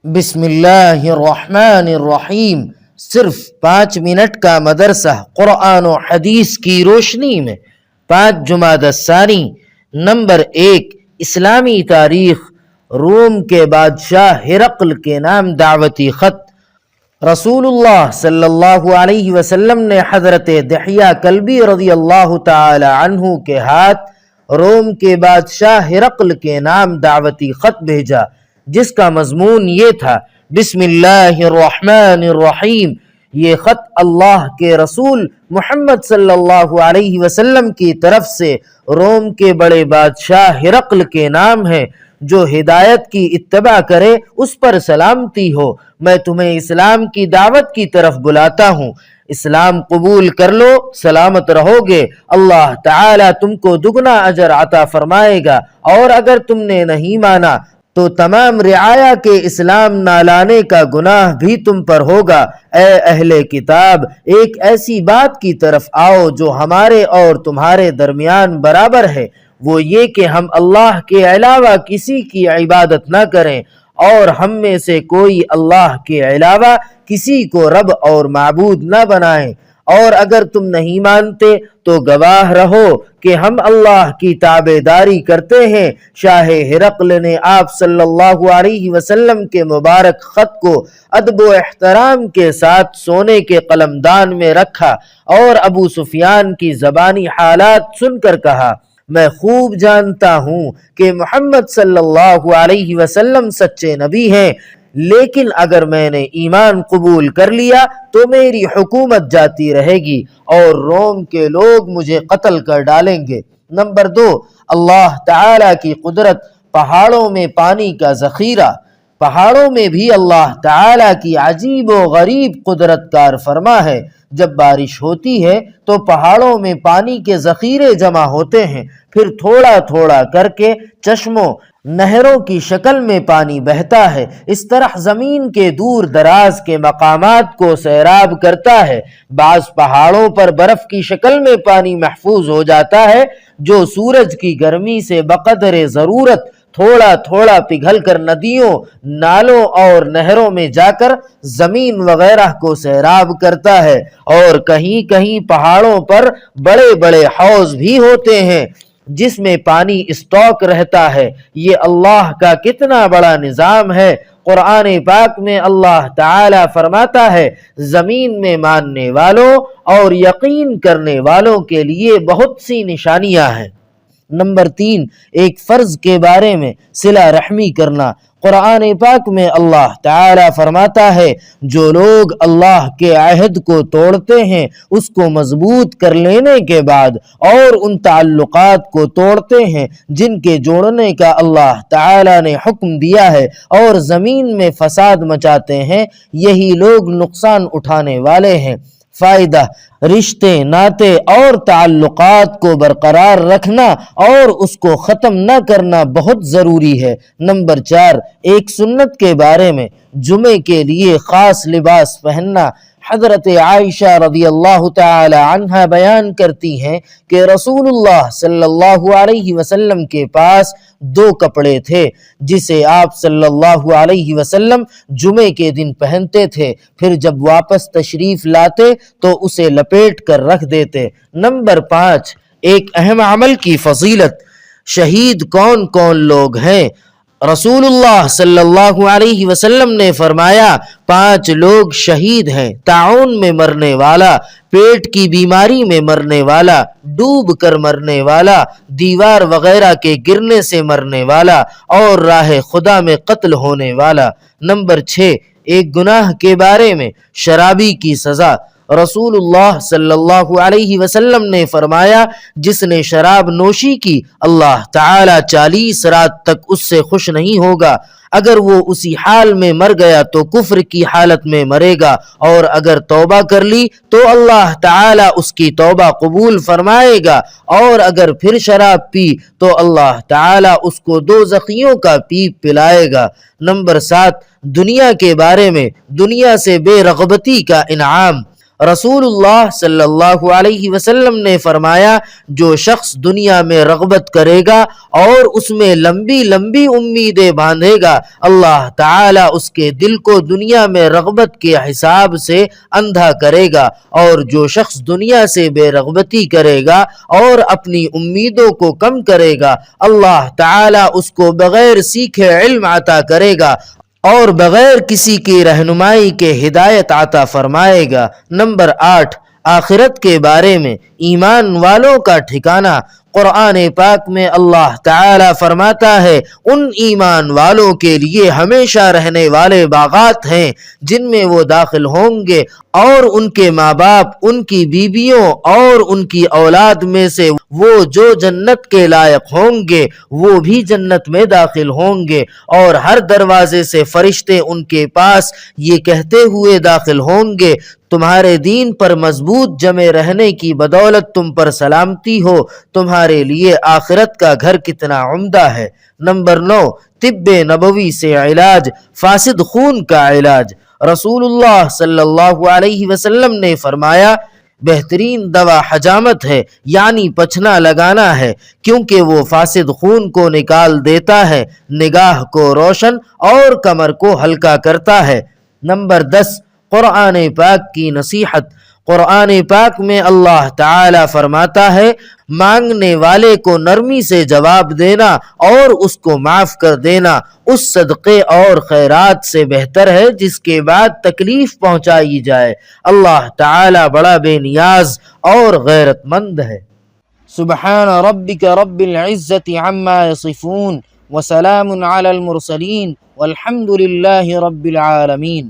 بسم اللہ الرحمن الرحیم۔ صرف 5 منٹ کا مدرسہ قرآن و حدیث کی روشنی میں 5 جمادی الثانی۔ نمبر 1، اسلامی تاریخ۔ روم کے بادشاہ ہرقل کے نام دعوتی خط۔ رسول اللہ صلی اللہ علیہ وسلم نے حضرت دحیہ کلبی رضی اللہ تعالی عنہ کے ہاتھ روم کے بادشاہ ہرقل کے نام دعوتی خط بھیجا، جس کا مضمون یہ تھا: بسم اللہ الرحمن الرحیم۔ یہ خط اللہ کے رسول محمد صلی اللہ علیہ وسلم کی طرف سے روم کے بڑے بادشاہ ہرقل کے نام ہے۔ جو ہدایت کی اتباع کرے اس پر سلامتی ہو۔ میں تمہیں اسلام کی دعوت کی طرف بلاتا ہوں، اسلام قبول کر لو، سلامت رہو گے، اللہ تعالیٰ تم کو دگنا اجر عطا فرمائے گا، اور اگر تم نے نہیں مانا تو تمام رعایا کے اسلام نہ لانے کا گناہ بھی تم پر ہوگا۔ اے اہل کتاب، ایک ایسی بات کی طرف آؤ جو ہمارے اور تمہارے درمیان برابر ہے، وہ یہ کہ ہم اللہ کے علاوہ کسی کی عبادت نہ کریں، اور ہم میں سے کوئی اللہ کے علاوہ کسی کو رب اور معبود نہ بنائیں۔ اور اگر تم نہیں مانتے تو گواہ رہو کہ ہم اللہ کی تابع داری کرتے ہیں۔ شاہ ہرقل نے آپ صلی اللہ علیہ وسلم کے مبارک خط کو ادب و احترام کے ساتھ سونے کے قلمدان میں رکھا اور ابو سفیان کی زبانی حالات سن کر کہا: میں خوب جانتا ہوں کہ محمد صلی اللہ علیہ وسلم سچے نبی ہیں، لیکن اگر میں نے ایمان قبول کر لیا تو میری حکومت جاتی رہے گی اور روم کے لوگ مجھے قتل کر ڈالیں گے۔ نمبر 2، اللہ تعالیٰ کی قدرت۔ پہاڑوں میں پانی کا ذخیرہ۔ پہاڑوں میں بھی اللہ تعالیٰ کی عجیب و غریب قدرت کار فرما ہے۔ جب بارش ہوتی ہے تو پہاڑوں میں پانی کے ذخیرے جمع ہوتے ہیں، پھر تھوڑا تھوڑا کر کے چشموں، نہروں کی شکل میں پانی بہتا ہے۔ اس طرح زمین کے دور دراز کے مقامات کو سیراب کرتا ہے۔ بعض پہاڑوں پر برف کی شکل میں پانی محفوظ ہو جاتا ہے، جو سورج کی گرمی سے بقدر ضرورت تھوڑا تھوڑا پگھل کر ندیوں، نالوں اور نہروں میں جا کر زمین وغیرہ کو سیراب کرتا ہے۔ اور کہیں کہیں پہاڑوں پر بڑے بڑے حوض بھی ہوتے ہیں جس میں پانی اسٹاک رہتا ہے۔ یہ اللہ کا کتنا بڑا نظام ہے۔ قرآن پاک میں اللہ تعالیٰ فرماتا ہے: زمین میں ماننے والوں اور یقین کرنے والوں کے لیے بہت سی نشانیاں ہیں۔ نمبر 3، ایک فرض کے بارے میں صلہ رحمی کرنا۔ قرآن پاک میں اللہ تعالیٰ فرماتا ہے: جو لوگ اللہ کے عہد کو توڑتے ہیں، اس کو مضبوط کر لینے کے بعد اور ان تعلقات کو توڑتے ہیں جن کے جوڑنے کا اللہ تعالیٰ نے حکم دیا ہے، اور زمین میں فساد مچاتے ہیں، یہی لوگ نقصان اٹھانے والے ہیں۔ فائدہ: رشتے، ناطے اور تعلقات کو برقرار رکھنا اور اس کو ختم نہ کرنا بہت ضروری ہے۔ نمبر 4، ایک سنت کے بارے میں جمعے کے لیے خاص لباس پہننا۔ حضرت عائشہ رضی اللہ تعالی عنہا بیان کرتی ہیں کہ رسول اللہ صلی اللہ علیہ وسلم کے پاس 2 کپڑے تھے جسے آپ صلی اللہ علیہ وسلم جمعے کے دن پہنتے تھے، پھر جب واپس تشریف لاتے تو اسے لپیٹ کر رکھ دیتے۔ نمبر 5، ایک اہم عمل کی فضیلت۔ شہید کون کون لوگ ہیں؟ رسول اللہ صلی اللہ علیہ وسلم نے فرمایا: 5 لوگ شہید ہیں: طاعون میں مرنے والا، پیٹ کی بیماری میں مرنے والا، ڈوب کر مرنے والا، دیوار وغیرہ کے گرنے سے مرنے والا، اور راہ خدا میں قتل ہونے والا۔ نمبر 6، ایک گناہ کے بارے میں شرابی کی سزا۔ رسول اللہ صلی اللہ علیہ وسلم نے فرمایا: جس نے شراب نوشی کی، اللہ تعالیٰ 40 رات تک اس سے خوش نہیں ہوگا۔ اگر وہ اسی حال میں مر گیا تو کفر کی حالت میں مرے گا، اور اگر توبہ کر لی تو اللہ تعالیٰ اس کی توبہ قبول فرمائے گا، اور اگر پھر شراب پی تو اللہ تعالیٰ اس کو دوزخیوں کا پیپ پلائے گا۔ نمبر 7، دنیا کے بارے میں دنیا سے بے رغبتی کا انعام۔ رسول اللہ صلی اللہ علیہ وسلم نے فرمایا، جو شخص دنیا میں رغبت کرے گا اور اس میں لمبی لمبی امیدیں باندھے گا، اللہ تعالیٰ اس کے دل کو دنیا میں رغبت کے حساب سے اندھا کرے گا، اور جو شخص دنیا سے بے رغبتی کرے گا اور اپنی امیدوں کو کم کرے گا، اللہ تعالیٰ اس کو بغیر سیکھے علم عطا کرے گا اور بغیر کسی کی رہنمائی کے ہدایت عطا فرمائے گا۔ نمبر 8، آخرت کے بارے میں ایمان والوں کا ٹھکانہ۔ قرآن پاک میں اللہ تعالیٰ فرماتا ہے، ان ایمان والوں کے لیے ہمیشہ رہنے والے باغات ہیں جن میں وہ داخل ہوں گے، اور ان کے ماں باپ، ان کی بیویوں اور ان کی اولاد میں سے وہ جو جنت کے لائق ہوں گے وہ بھی جنت میں داخل ہوں گے، اور ہر دروازے سے فرشتے ان کے پاس یہ کہتے ہوئے داخل ہوں گے، تمہارے دین پر مضبوط جمے رہنے کی بدولت تم پر سلامتی ہو، تمہارے لیے آخرت کا گھر کتنا عمدہ ہے۔ نمبر 9، طب نبوی سے علاج، فاسد خون کا علاج۔ رسول اللہ صلی اللہ علیہ وسلم نے فرمایا، بہترین دوا حجامت ہے، یعنی پچھنا لگانا ہے، کیونکہ وہ فاسد خون کو نکال دیتا ہے، نگاہ کو روشن اور کمر کو ہلکا کرتا ہے۔ نمبر 10، قرآن پاک کی نصیحت۔ قرآن پاک میں اللہ تعالیٰ فرماتا ہے، مانگنے والے کو نرمی سے جواب دینا اور اس کو معاف کر دینا اس صدقے اور خیرات سے بہتر ہے جس کے بعد تکلیف پہنچائی جائے۔ اللہ تعالیٰ بڑا بے نیاز اور غیرت مند ہے۔ سبحان ربک رب العزت عما یصفون وسلام علی المرسلین والحمد للہ رب العالمین۔